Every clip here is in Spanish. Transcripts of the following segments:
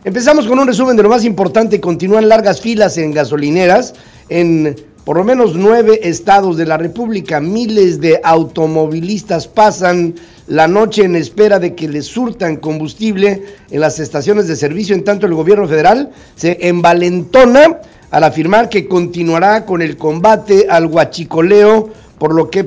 Empezamos con un resumen de lo más importante. Continúan largas filas en gasolineras en por lo menos 9 estados de la República. Miles de automovilistas pasan la noche en espera de que les surtan combustible en las estaciones de servicio. En tanto, el gobierno federal se envalentona al afirmar que continuará con el combate al huachicoleo, por lo que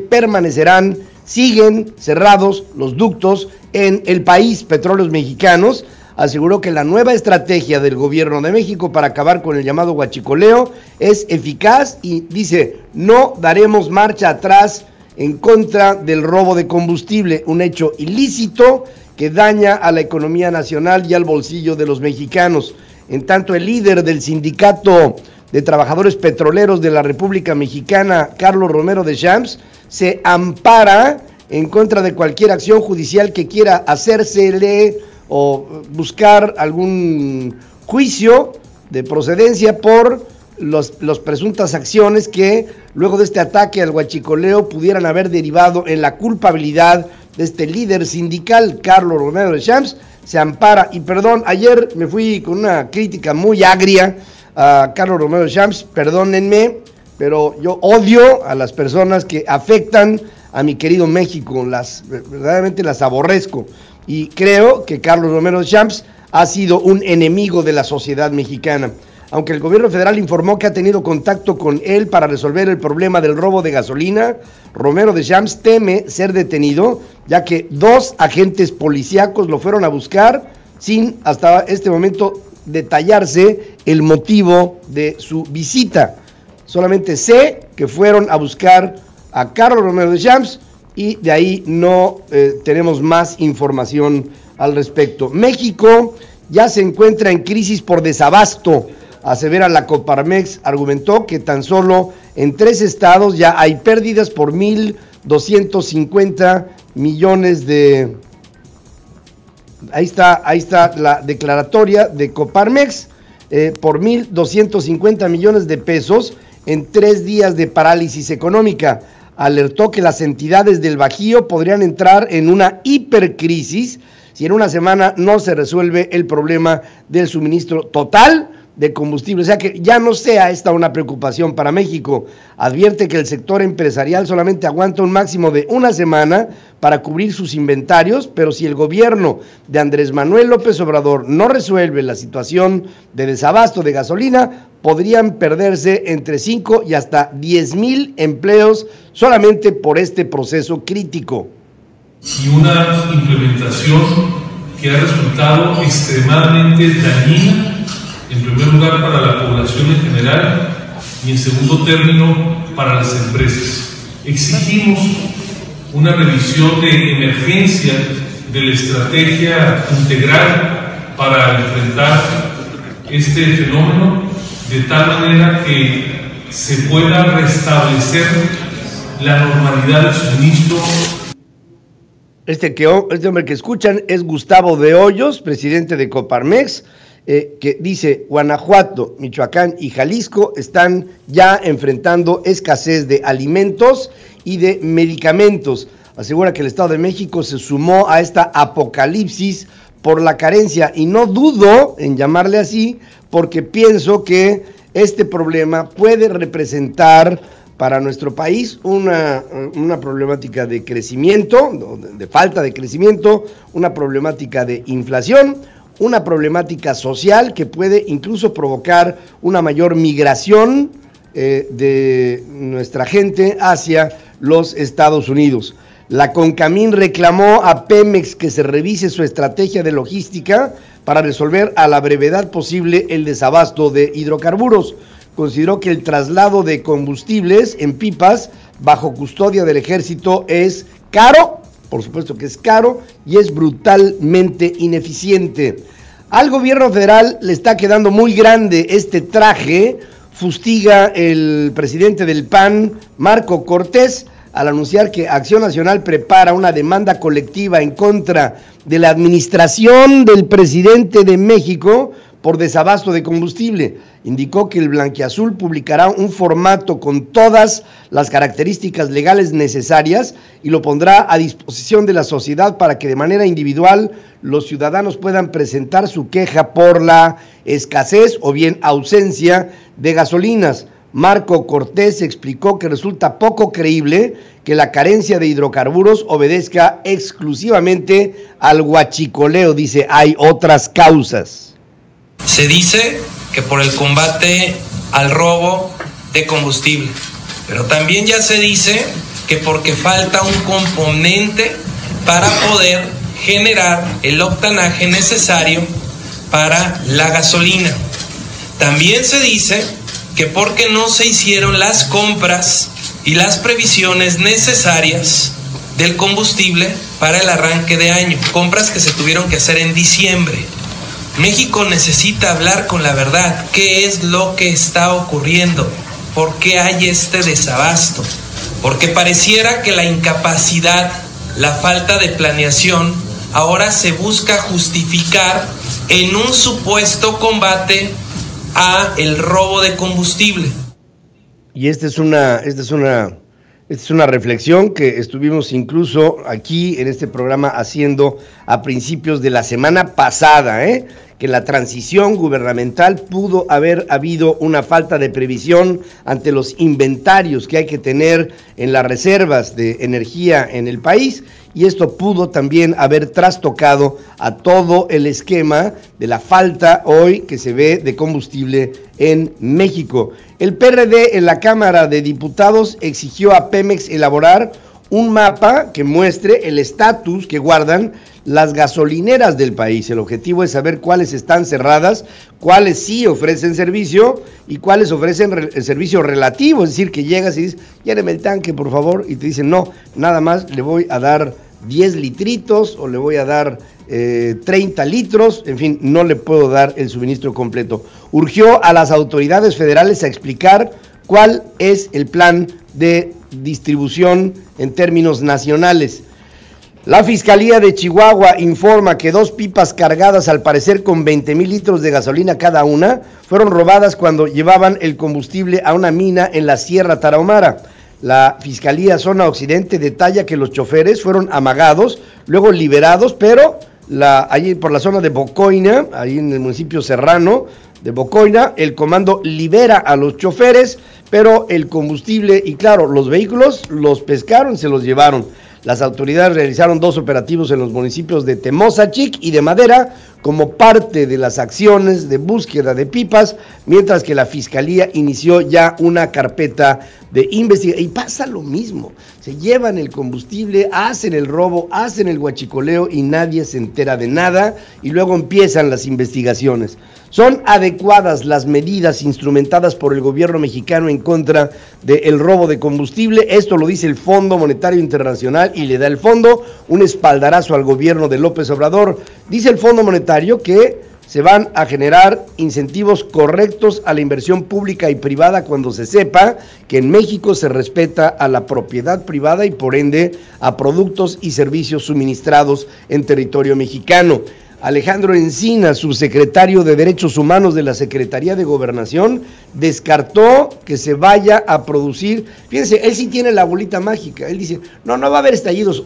siguen cerrados los ductos en el país. Petróleos Mexicanos aseguró que la nueva estrategia del gobierno de México para acabar con el llamado huachicoleo es eficaz y dice: no daremos marcha atrás en contra del robo de combustible, un hecho ilícito que daña a la economía nacional y al bolsillo de los mexicanos. En tanto, el líder del Sindicato de Trabajadores Petroleros de la República Mexicana, Carlos Romero de Champs, se ampara en contra de cualquier acción judicial que quiera hacérsele o buscar algún juicio de procedencia por los presuntas acciones que luego de este ataque al huachicoleo pudieran haber derivado en la culpabilidad de este líder sindical. Carlos Romero de Champs se ampara, y perdón, ayer me fui con una crítica muy agria a Carlos Romero de Champs, perdónenme, pero yo odio a las personas que afectan a mi querido México, verdaderamente las aborrezco. Y creo que Carlos Romero de Champs ha sido un enemigo de la sociedad mexicana. Aunque el gobierno federal informó que ha tenido contacto con él para resolver el problema del robo de gasolina, Romero de Champs teme ser detenido, ya que 2 agentes policíacos lo fueron a buscar sin hasta este momento detallarse el motivo de su visita. Solamente sé que fueron a buscar a Carlos Romero de Champs y de ahí no tenemos más información al respecto. México ya se encuentra en crisis por desabasto, asevera la Coparmex. Argumentó que tan solo en 3 estados ya hay pérdidas por 1,250 millones de... Ahí está la declaratoria de Coparmex, por 1,250 millones de pesos en 3 días de parálisis económica. Alertó que las entidades del Bajío podrían entrar en una hipercrisis si en una semana no se resuelve el problema del suministro total de combustible. O sea que ya no sea esta una preocupación para México. Advierte que el sector empresarial solamente aguanta un máximo de una semana para cubrir sus inventarios, pero si el gobierno de Andrés Manuel López Obrador no resuelve la situación de desabasto de gasolina, podrían perderse entre 5 y hasta 10,000 empleos solamente por este proceso crítico. Y una implementación que ha resultado extremadamente dañina, en primer lugar para la población en general y en segundo término para las empresas. Exigimos una revisión de emergencia de la estrategia integral para enfrentar este fenómeno, de tal manera que se pueda restablecer la normalidad del suministro. Este hombre que escuchan es Gustavo de Hoyos, presidente de Coparmex, que dice: Guanajuato, Michoacán y Jalisco están ya enfrentando escasez de alimentos y de medicamentos. Asegura que el Estado de México se sumó a esta apocalipsis por la carencia, y no dudo en llamarle así, porque pienso que este problema puede representar para nuestro país una problemática de crecimiento, de falta de crecimiento, una problemática de inflación, una problemática social que puede incluso provocar una mayor migración de nuestra gente hacia los Estados Unidos. La CONCAMIN reclamó a Pemex que se revise su estrategia de logística para resolver a la brevedad posible el desabasto de hidrocarburos. Consideró que el traslado de combustibles en pipas bajo custodia del ejército es caro, por supuesto que es caro, y es brutalmente ineficiente. Al gobierno federal le está quedando muy grande este traje, fustiga el presidente del PAN, Marco Cortés, al anunciar que Acción Nacional prepara una demanda colectiva en contra de la administración del presidente de México por desabasto de combustible. Indicó que el Blanquiazul publicará un formato con todas las características legales necesarias y lo pondrá a disposición de la sociedad para que de manera individual los ciudadanos puedan presentar su queja por la escasez o bien ausencia de gasolinas. Marco Cortés explicó que resulta poco creíble que la carencia de hidrocarburos obedezca exclusivamente al huachicoleo. Dice, hay otras causas. Se dice que por el combate al robo de combustible, pero también ya se dice que porque falta un componente para poder generar el octanaje necesario para la gasolina. También se dice que porque no se hicieron las compras y las previsiones necesarias del combustible para el arranque de año, compras que se tuvieron que hacer en diciembre. México necesita hablar con la verdad. ¿Qué es lo que está ocurriendo? ¿Por qué hay este desabasto? Porque pareciera que la incapacidad, la falta de planeación, ahora se busca justificar en un supuesto combate a el robo de combustible. Y esta es una reflexión que estuvimos incluso aquí en este programa haciendo a principios de la semana pasada, que la transición gubernamental pudo haber habido una falta de previsión ante los inventarios que hay que tener en las reservas de energía en el país, y esto pudo también haber trastocado a todo el esquema de la falta hoy que se ve de combustible en México. El PRD en la Cámara de Diputados exigió a Pemex elaborar un mapa que muestre el estatus que guardan las gasolineras del país. El objetivo es saber cuáles están cerradas, cuáles sí ofrecen servicio y cuáles ofrecen el servicio relativo, es decir, que llegas y dices, lléneme el tanque por favor, y te dicen, no, nada más le voy a dar 10 litritos o le voy a dar 30 litros, en fin, no le puedo dar el suministro completo. Urgió a las autoridades federales a explicar cuál es el plan de distribución en términos nacionales. La Fiscalía de Chihuahua informa que 2 pipas cargadas al parecer con 20,000 litros de gasolina cada una fueron robadas cuando llevaban el combustible a una mina en la Sierra Tarahumara. La Fiscalía Zona Occidente detalla que los choferes fueron amagados, luego liberados, pero allí por la zona de Bocoina, ahí en el municipio serrano de Bocoina, el comando libera a los choferes, pero el combustible y claro, los vehículos los pescaron, se los llevaron. Las autoridades realizaron 2 operativos en los municipios de Temozachic y de Madera como parte de las acciones de búsqueda de pipas, mientras que la Fiscalía inició ya una carpeta de investigación. Y pasa lo mismo, se llevan el combustible, hacen el robo, hacen el huachicoleo y nadie se entera de nada y luego empiezan las investigaciones. ¿Son adecuadas las medidas instrumentadas por el gobierno mexicano en contra del robo de combustible? Esto lo dice el Fondo Monetario Internacional y le da el fondo un espaldarazo al gobierno de López Obrador. Dice el Fondo Monetario que se van a generar incentivos correctos a la inversión pública y privada cuando se sepa que en México se respeta a la propiedad privada y por ende a productos y servicios suministrados en territorio mexicano. Alejandro Encinas, subsecretario de Derechos Humanos de la Secretaría de Gobernación, descartó que se vaya a producir. Fíjense, él sí tiene la bolita mágica. Él dice, no va a haber estallidos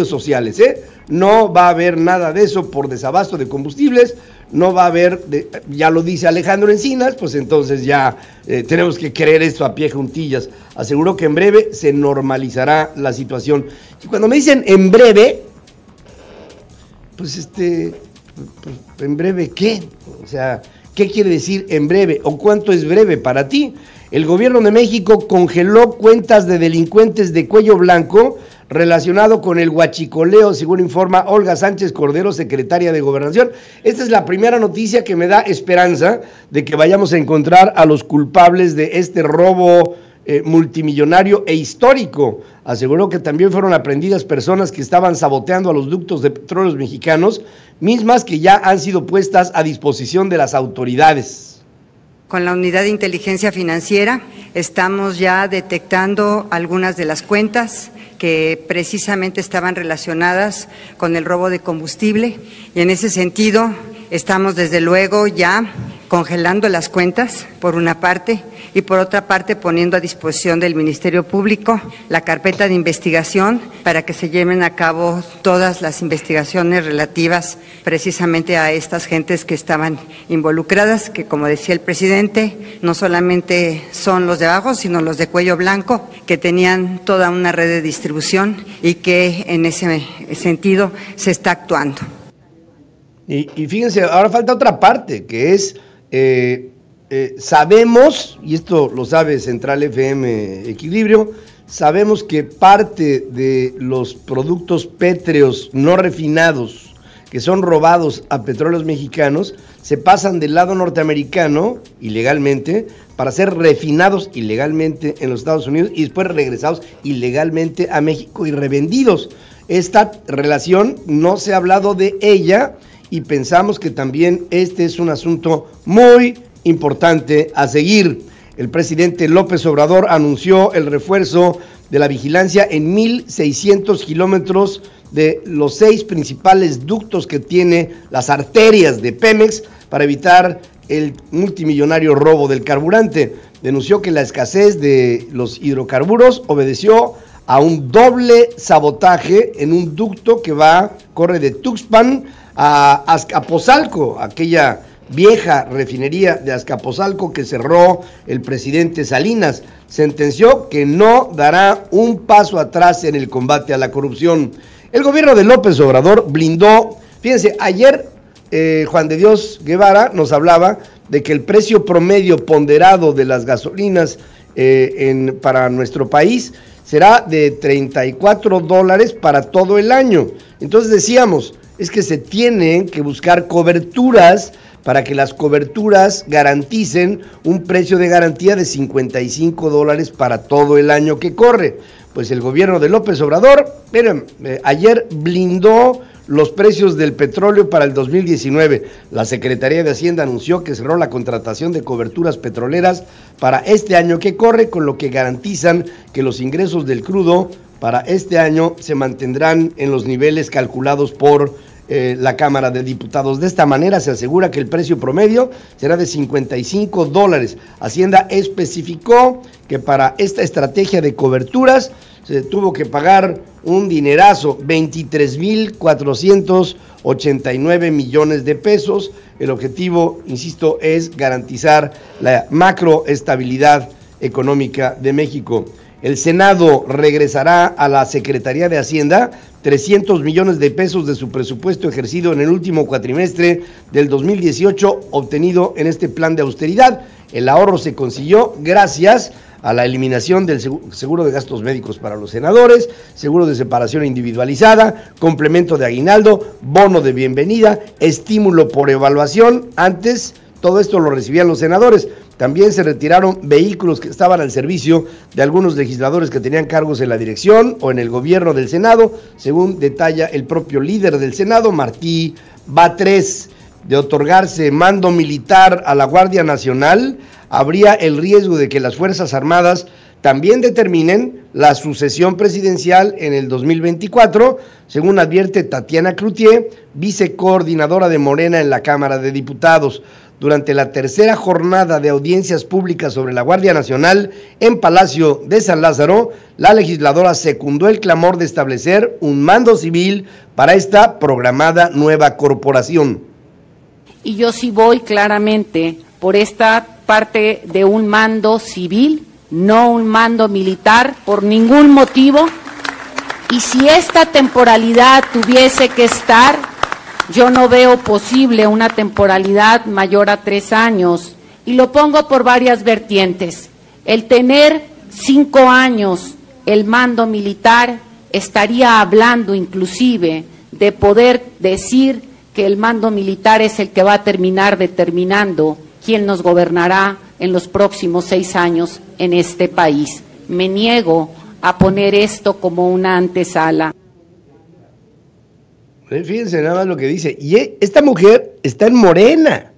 sociales, no va a haber nada de eso por desabasto de combustibles, no va a haber, ya lo dice Alejandro Encinas, pues entonces ya tenemos que creer esto a pie juntillas. Aseguró que en breve se normalizará la situación. Y cuando me dicen en breve, pues ¿en breve qué? O sea, ¿qué quiere decir en breve? ¿O cuánto es breve para ti? El gobierno de México congeló cuentas de delincuentes de cuello blanco relacionado con el huachicoleo, según informa Olga Sánchez Cordero, secretaria de Gobernación. Esta es la primera noticia que me da esperanza de que vayamos a encontrar a los culpables de este robo multimillonario e histórico. Aseguró que también fueron aprehendidas personas que estaban saboteando a los ductos de petróleos mexicanos, mismas que ya han sido puestas a disposición de las autoridades. Con la Unidad de Inteligencia Financiera estamos ya detectando algunas de las cuentas que precisamente estaban relacionadas con el robo de combustible y en ese sentido Estamos desde luego ya congelando las cuentas, por una parte, y por otra parte poniendo a disposición del Ministerio Público la carpeta de investigación para que se lleven a cabo todas las investigaciones relativas precisamente a estas gentes que estaban involucradas, que como decía el presidente, no solamente son los de abajo, sino los de cuello blanco, que tenían toda una red de distribución y que en ese sentido se está actuando. Y fíjense, ahora falta otra parte, que es, sabemos, y esto lo sabe Central FM Equilibrio, sabemos que parte de los productos pétreos no refinados que son robados a Petróleos Mexicanos se pasan del lado norteamericano ilegalmente para ser refinados ilegalmente en los Estados Unidos y después regresados ilegalmente a México y revendidos. Esta relación no se ha hablado de ella y pensamos que también este es un asunto muy importante a seguir. El presidente López Obrador anunció el refuerzo de la vigilancia en 1,600 kilómetros de los 6 principales ductos que tiene las arterias de Pemex para evitar el multimillonario robo del carburante. Denunció que la escasez de los hidrocarburos obedeció a un doble sabotaje en un ducto que corre de Tuxpan a Azcapotzalco, aquella vieja refinería de Azcapotzalco que cerró el presidente Salinas. Sentenció que no dará un paso atrás en el combate a la corrupción. El gobierno de López Obrador blindó, fíjense, ayer Juan de Dios Guevara nos hablaba de que el precio promedio ponderado de las gasolinas para nuestro país será de $34 para todo el año. Entonces decíamos, es que se tienen que buscar coberturas para que las coberturas garanticen un precio de garantía de $55 para todo el año que corre. Pues el gobierno de López Obrador, miren, ayer blindó los precios del petróleo para el 2019. La Secretaría de Hacienda anunció que cerró la contratación de coberturas petroleras para este año que corre, con lo que garantizan que los ingresos del crudo para este año se mantendrán en los niveles calculados por la Cámara de Diputados. De esta manera se asegura que el precio promedio será de $55. Hacienda especificó que para esta estrategia de coberturas se tuvo que pagar un dinerazo, 23,489 millones de pesos. El objetivo, insisto, es garantizar la macroestabilidad económica de México. El Senado regresará a la Secretaría de Hacienda 300 millones de pesos de su presupuesto ejercido en el último cuatrimestre del 2018, obtenido en este plan de austeridad. El ahorro se consiguió gracias a la eliminación del seguro de gastos médicos para los senadores, seguro de separación individualizada, complemento de aguinaldo, bono de bienvenida, estímulo por evaluación. Antes todo esto lo recibían los senadores. También se retiraron vehículos que estaban al servicio de algunos legisladores que tenían cargos en la dirección o en el gobierno del Senado, según detalla el propio líder del Senado, Martí Batres. De otorgarse mando militar a la Guardia Nacional, habría el riesgo de que las Fuerzas Armadas también determinen la sucesión presidencial en el 2024, según advierte Tatiana Cloutier, vicecoordinadora de Morena en la Cámara de Diputados. Durante la tercera jornada de audiencias públicas sobre la Guardia Nacional en Palacio de San Lázaro, la legisladora secundó el clamor de establecer un mando civil para esta programada nueva corporación. Y yo sí voy claramente por esta parte de un mando civil, no un mando militar, por ningún motivo. Y si esta temporalidad tuviese que estar, yo no veo posible una temporalidad mayor a 3 años. Y lo pongo por varias vertientes. El tener 5 años el mando militar estaría hablando inclusive de poder decir que el mando militar es el que va a terminar determinando quién nos gobernará en los próximos 6 años en este país. Me niego a poner esto como una antesala. Fíjense nada más lo que dice. Y esta mujer está en Morena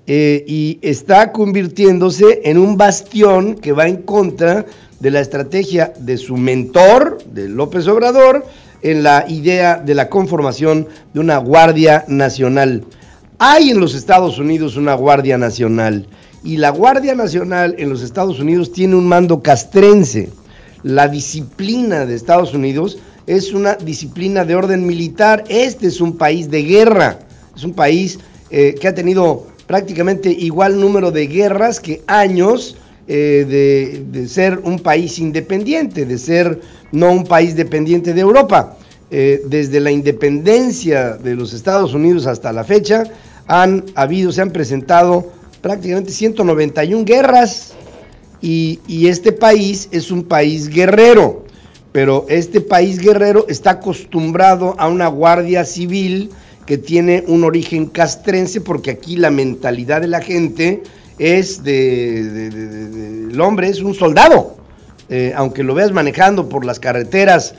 y está convirtiéndose en un bastión que va en contra de la estrategia de su mentor, de López Obrador, en la idea de la conformación de una Guardia Nacional. Hay en los Estados Unidos una Guardia Nacional, y la Guardia Nacional en los Estados Unidos tiene un mando castrense. La disciplina de Estados Unidos es una disciplina de orden militar. Este es un país de guerra, es un país que ha tenido prácticamente igual número de guerras que años de ser un país independiente, de ser no un país dependiente de Europa. Desde la independencia de los Estados Unidos hasta la fecha se han presentado prácticamente 191 guerras, y este país es un país guerrero, pero este país guerrero está acostumbrado a una guardia civil que tiene un origen castrense, porque aquí la mentalidad de la gente es el hombre es un soldado, aunque lo veas manejando por las carreteras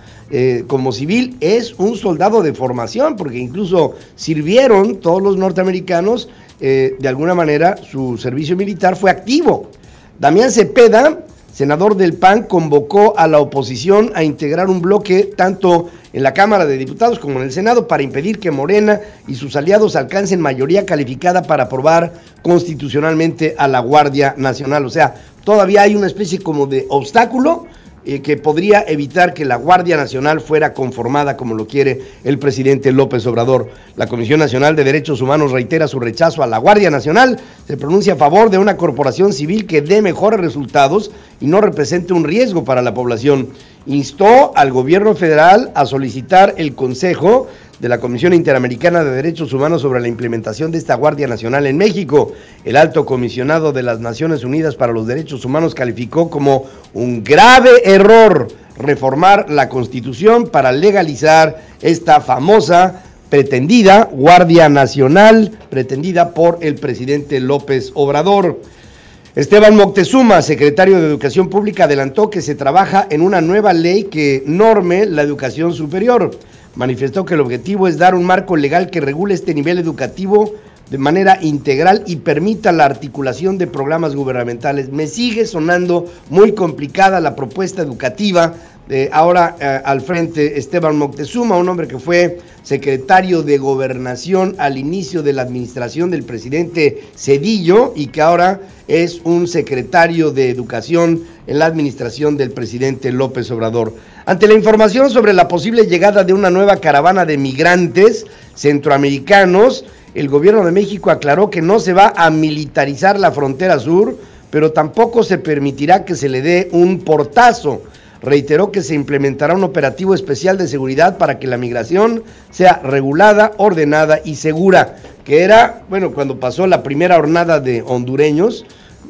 como civil, es un soldado de formación, porque incluso sirvieron todos los norteamericanos, de alguna manera su servicio militar fue activo. Damián Cepeda, senador del PAN, convocó a la oposición a integrar un bloque tanto en la Cámara de Diputados como en el Senado para impedir que Morena y sus aliados alcancen mayoría calificada para aprobar constitucionalmente a la Guardia Nacional. O sea, todavía hay una especie como de obstáculo que podría evitar que la Guardia Nacional fuera conformada como lo quiere el presidente López Obrador. La Comisión Nacional de Derechos Humanos reitera su rechazo a la Guardia Nacional, se pronuncia a favor de una corporación civil que dé mejores resultados y no represente un riesgo para la población. Instó al gobierno federal a solicitar el consejo de la Comisión Interamericana de Derechos Humanos sobre la implementación de esta Guardia Nacional en México. El alto comisionado de las Naciones Unidas para los Derechos Humanos calificó como un grave error reformar la Constitución para legalizar esta famosa pretendida Guardia Nacional, pretendida por el presidente López Obrador. Esteban Moctezuma, secretario de Educación Pública, adelantó que se trabaja en una nueva ley que norme la educación superior. Manifestó que el objetivo es dar un marco legal que regule este nivel educativo de manera integral y permita la articulación de programas gubernamentales. Me sigue sonando muy complicada la propuesta educativa de ahora al frente Esteban Moctezuma, un hombre que fue secretario de Gobernación al inicio de la administración del presidente Zedillo y que ahora es un secretario de Educación en la administración del presidente López Obrador. Ante la información sobre la posible llegada de una nueva caravana de migrantes centroamericanos, el gobierno de México aclaró que no se va a militarizar la frontera sur, pero tampoco se permitirá que se le dé un portazo. Reiteró que se implementará un operativo especial de seguridad para que la migración sea regulada, ordenada y segura, que era, bueno, cuando pasó la primera hornada de hondureños,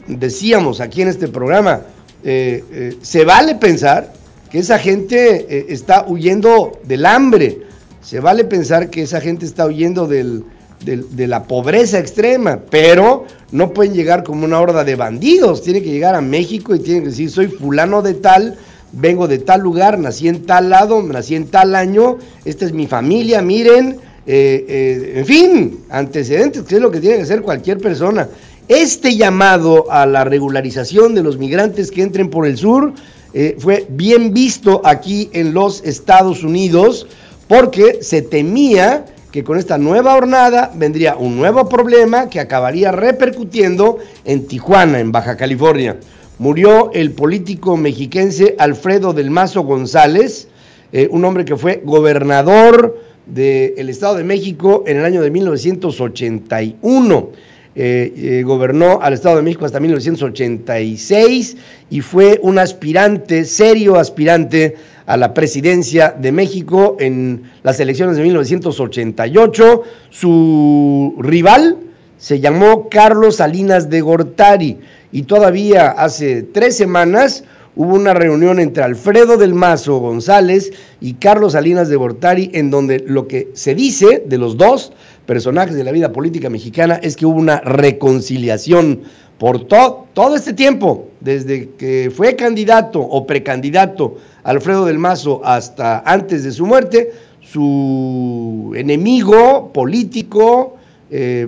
decíamos aquí en este programa, se vale pensar que esa gente está huyendo del hambre, se vale pensar que esa gente está huyendo de la pobreza extrema, pero no pueden llegar como una horda de bandidos, tienen que llegar a México y tienen que decir, soy fulano de tal, vengo de tal lugar, nací en tal lado, nací en tal año, esta es mi familia, miren, en fin, antecedentes, que es lo que tiene que hacer cualquier persona. Este llamado a la regularización de los migrantes que entren por el sur fue bien visto aquí en los Estados Unidos, porque se temía que con esta nueva hornada vendría un nuevo problema que acabaría repercutiendo en Tijuana, en Baja California. Murió el político mexiquense Alfredo del Mazo González, un hombre que fue gobernador del Estado de México en el año de 1981. Gobernó al Estado de México hasta 1986 y fue un aspirante, serio aspirante a la presidencia de México en las elecciones de 1988. Su rival se llamó Carlos Salinas de Gortari y todavía hace 3 semanas hubo una reunión entre Alfredo del Mazo González y Carlos Salinas de Gortari en donde lo que se dice de los dos personajes de la vida política mexicana es que hubo una reconciliación por todo este tiempo, desde que fue candidato o precandidato Alfredo del Mazo hasta antes de su muerte. Su enemigo político,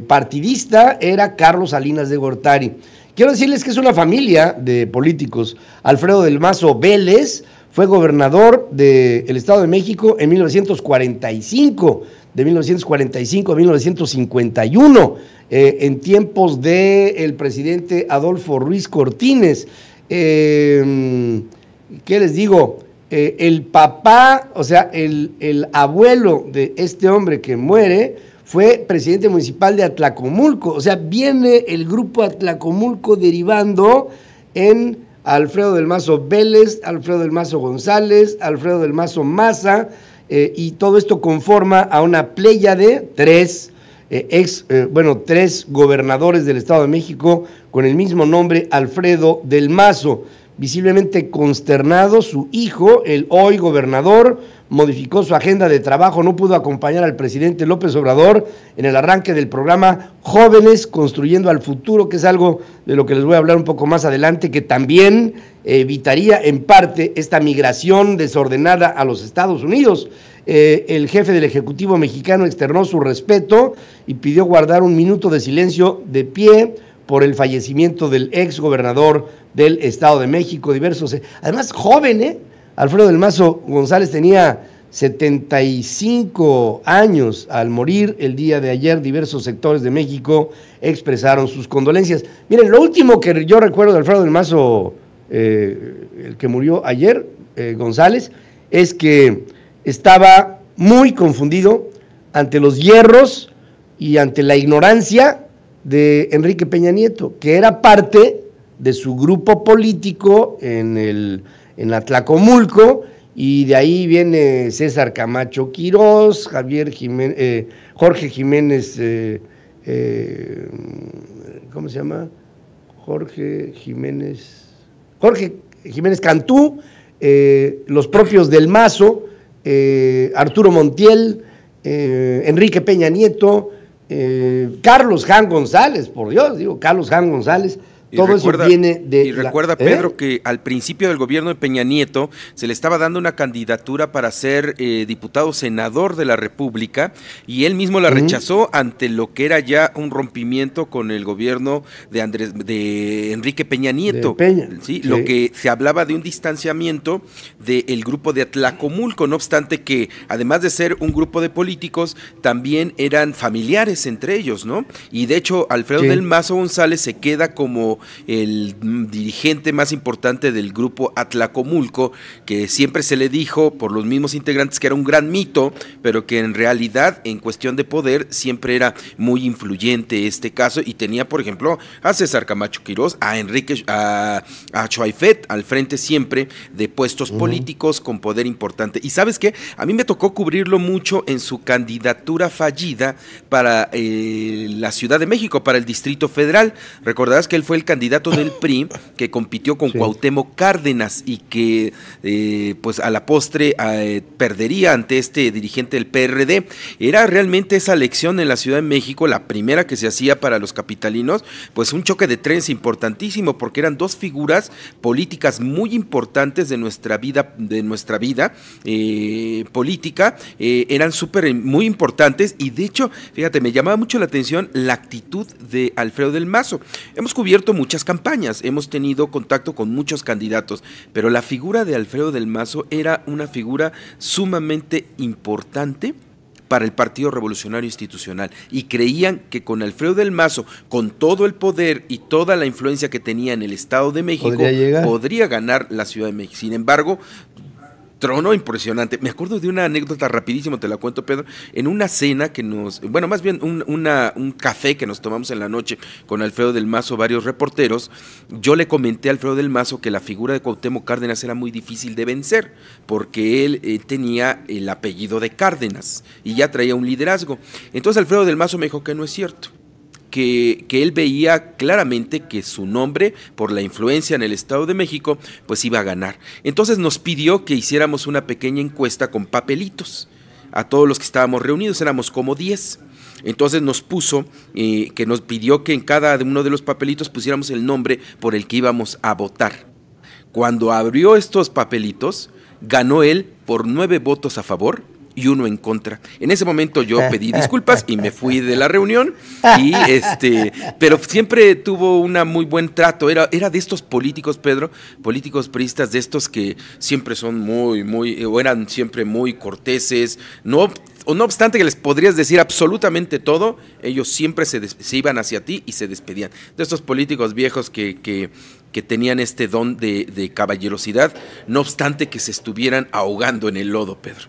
partidista, era Carlos Salinas de Gortari. Quiero decirles que es una familia de políticos. Alfredo del Mazo Vélez fue gobernador del Estado de México en 1945. de 1945 a 1951, en tiempos del presidente Adolfo Ruiz Cortines. ¿Qué les digo? El papá, o sea, el abuelo de este hombre que muere fue presidente municipal de Atlacomulco. O sea, viene el grupo Atlacomulco derivando en Alfredo del Mazo Vélez, Alfredo del Mazo González, Alfredo del Mazo Maza, y todo esto conforma a una playa de tres gobernadores del Estado de México con el mismo nombre, Alfredo del Mazo. Visiblemente consternado, su hijo, el hoy gobernador, modificó su agenda de trabajo, no pudo acompañar al presidente López Obrador en el arranque del programa Jóvenes Construyendo al Futuro, que es algo de lo que les voy a hablar un poco más adelante, que también evitaría en parte esta migración desordenada a los Estados Unidos. El jefe del Ejecutivo mexicano externó su respeto y pidió guardar un minuto de silencio de pie por el fallecimiento del ex gobernador del Estado de México, además joven, Alfredo del Mazo González tenía 75 años al morir el día de ayer. Diversos sectores de México expresaron sus condolencias. Miren, lo último que yo recuerdo de Alfredo del Mazo, el que murió ayer, González, es que estaba muy confundido ante los yerros y ante la ignorancia de Enrique Peña Nieto, que era parte de su grupo político en Atlacomulco, y de ahí viene César Camacho Quirós, Jorge Jiménez, ¿cómo se llama? Jorge Jiménez Cantú, los propios del Mazo, Arturo Montiel, Enrique Peña Nieto, Carlos Jan González, por Dios, Carlos Jan González. Todo eso viene de... Y recuerda, Pedro, que al principio del gobierno de Peña Nieto se le estaba dando una candidatura para ser diputado senador de la República, y él mismo la rechazó ante lo que era ya un rompimiento con el gobierno de Enrique Peña Nieto. ¿Sí? Lo que se hablaba de un distanciamiento del grupo de Atlacomulco, no obstante que, además de ser un grupo de políticos, también eran familiares entre ellos, ¿no? Y de hecho, Alfredo del Mazo González se queda como el dirigente más importante del grupo Atlacomulco, que siempre se le dijo por los mismos integrantes que era un gran mito, pero que en realidad en cuestión de poder siempre era muy influyente este caso, y tenía por ejemplo a César Camacho Quirós, a Choaifet al frente siempre de puestos políticos con poder importante. Y ¿sabes qué? A mí me tocó cubrirlo mucho en su candidatura fallida para la Ciudad de México, para el Distrito Federal. Recordarás que él fue el candidato del PRI que compitió con Cuauhtémoc Cárdenas y que pues a la postre perdería ante este dirigente del PRD. Era realmente esa elección en la Ciudad de México, la primera que se hacía para los capitalinos, pues un choque de trenes importantísimo, porque eran dos figuras políticas muy importantes de nuestra vida política, eran muy importantes, y de hecho, fíjate, me llamaba mucho la atención la actitud de Alfredo del Mazo. Hemos cubierto muchas campañas, hemos tenido contacto con muchos candidatos, pero la figura de Alfredo del Mazo era una figura sumamente importante para el Partido Revolucionario Institucional, y creían que con Alfredo del Mazo, con todo el poder y toda la influencia que tenía en el Estado de México, podría ganar la Ciudad de México. Sin embargo, trono impresionante. Me acuerdo de una anécdota rapidísimo, te la cuento, Pedro, en una cena que más bien un café que nos tomamos en la noche con Alfredo del Mazo, varios reporteros. Yo le comenté a Alfredo del Mazo que la figura de Cuauhtémoc Cárdenas era muy difícil de vencer, porque él tenía el apellido de Cárdenas y ya traía un liderazgo. Entonces Alfredo del Mazo me dijo que no es cierto, que él veía claramente que su nombre, por la influencia en el Estado de México, pues iba a ganar. Entonces nos pidió que hiciéramos una pequeña encuesta con papelitos a todos los que estábamos reunidos, éramos como 10. Entonces nos pidió que en cada uno de los papelitos pusiéramos el nombre por el que íbamos a votar. Cuando abrió estos papelitos, ganó él por 9 votos a favor y 1 en contra. En ese momento yo pedí disculpas y me fui de la reunión, pero siempre tuvo una muy buen trato. Era de estos políticos, Pedro, políticos priistas, de estos que siempre son eran siempre muy corteses, no o no obstante que les podrías decir absolutamente todo, ellos siempre se iban hacia ti y se despedían. De estos políticos viejos que tenían este don de caballerosidad, no obstante que se estuvieran ahogando en el lodo, Pedro.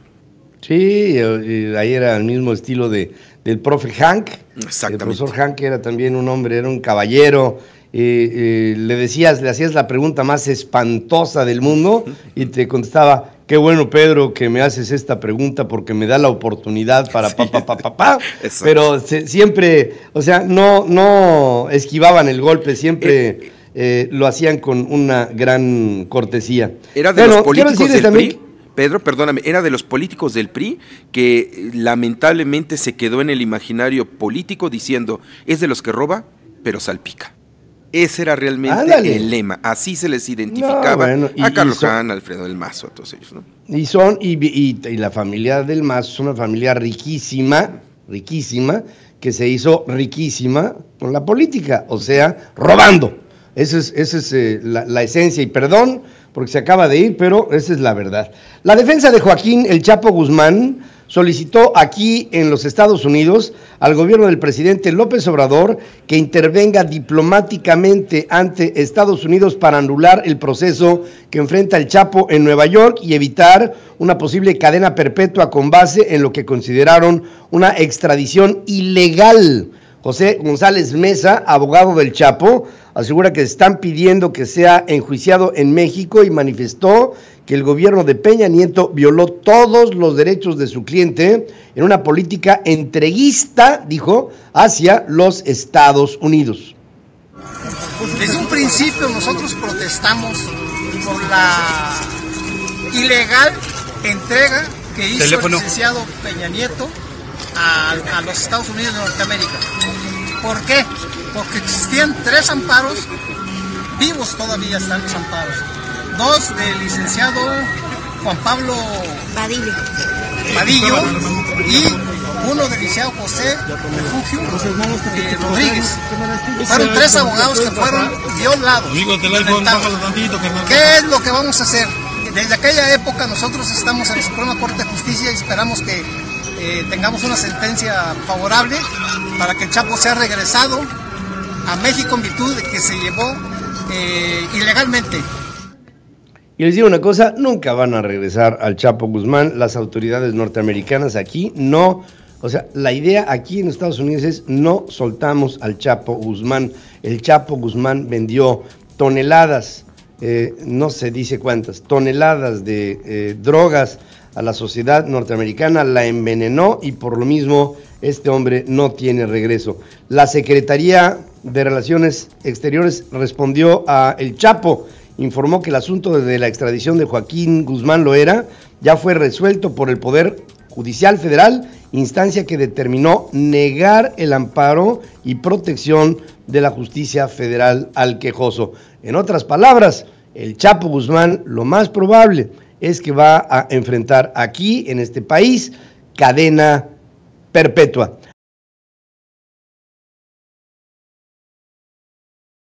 Sí, ahí era el mismo estilo del profe Hank. Exactamente. El profesor Hank era también un hombre, era un caballero. Le hacías la pregunta más espantosa del mundo y te contestaba: qué bueno, Pedro, que me haces esta pregunta porque me da la oportunidad para Pero siempre, o sea, no esquivaban el golpe, siempre lo hacían con una gran cortesía. Era de los políticos del PRI, Pedro, perdóname, era de los políticos del PRI que lamentablemente se quedó en el imaginario político diciendo: es de los que roba, pero salpica. Ese era realmente el lema, así se les identificaba a Carlos Hahn, a Alfredo del Mazo, a todos ellos, ¿no? Y la familia del Mazo es una familia riquísima, que se hizo riquísima con la política, o sea, robando. Esa es la esencia, y perdón porque se acaba de ir, pero esa es la verdad. La defensa de Joaquín El Chapo Guzmán solicitó aquí en los Estados Unidos al gobierno del presidente López Obrador que intervenga diplomáticamente ante Estados Unidos para anular el proceso que enfrenta el Chapo en Nueva York y evitar una posible cadena perpetua con base en lo que consideraron una extradición ilegal. José González Mesa, abogado del Chapo, asegura que están pidiendo que sea enjuiciado en México y manifestó que el gobierno de Peña Nieto violó todos los derechos de su cliente en una política entreguista, dijo, hacia los Estados Unidos. Desde un principio nosotros protestamos por la ilegal entrega que hizo el licenciado Peña Nieto a los Estados Unidos de Norteamérica. ¿Por qué? Porque existían 3 amparos, vivos todavía están los amparos. 2 del licenciado Juan Pablo Vadillo y 1 del licenciado José Refugio Rodríguez. Fueron 3 abogados que fueron violados. ¿Qué es lo que vamos a hacer? Desde aquella época nosotros estamos en la Suprema Corte de Justicia y esperamos que tengamos una sentencia favorable para que el Chapo sea regresado a México en virtud de que se llevó ilegalmente. Y les digo una cosa, nunca van a regresar al Chapo Guzmán, las autoridades norteamericanas aquí no, o sea, la idea aquí en Estados Unidos es no soltamos al Chapo Guzmán. El Chapo Guzmán vendió toneladas, no se dice cuántas, toneladas de drogas a la sociedad norteamericana, la envenenó y por lo mismo este hombre no tiene regreso. La Secretaría de Relaciones Exteriores respondió a El Chapo, informó que el asunto de la extradición de Joaquín Guzmán Loera ya fue resuelto por el Poder Judicial Federal, instancia que determinó negar el amparo y protección de la justicia federal al quejoso. En otras palabras, el Chapo Guzmán lo más probable es que va a enfrentar aquí, en este país, cadena perpetua.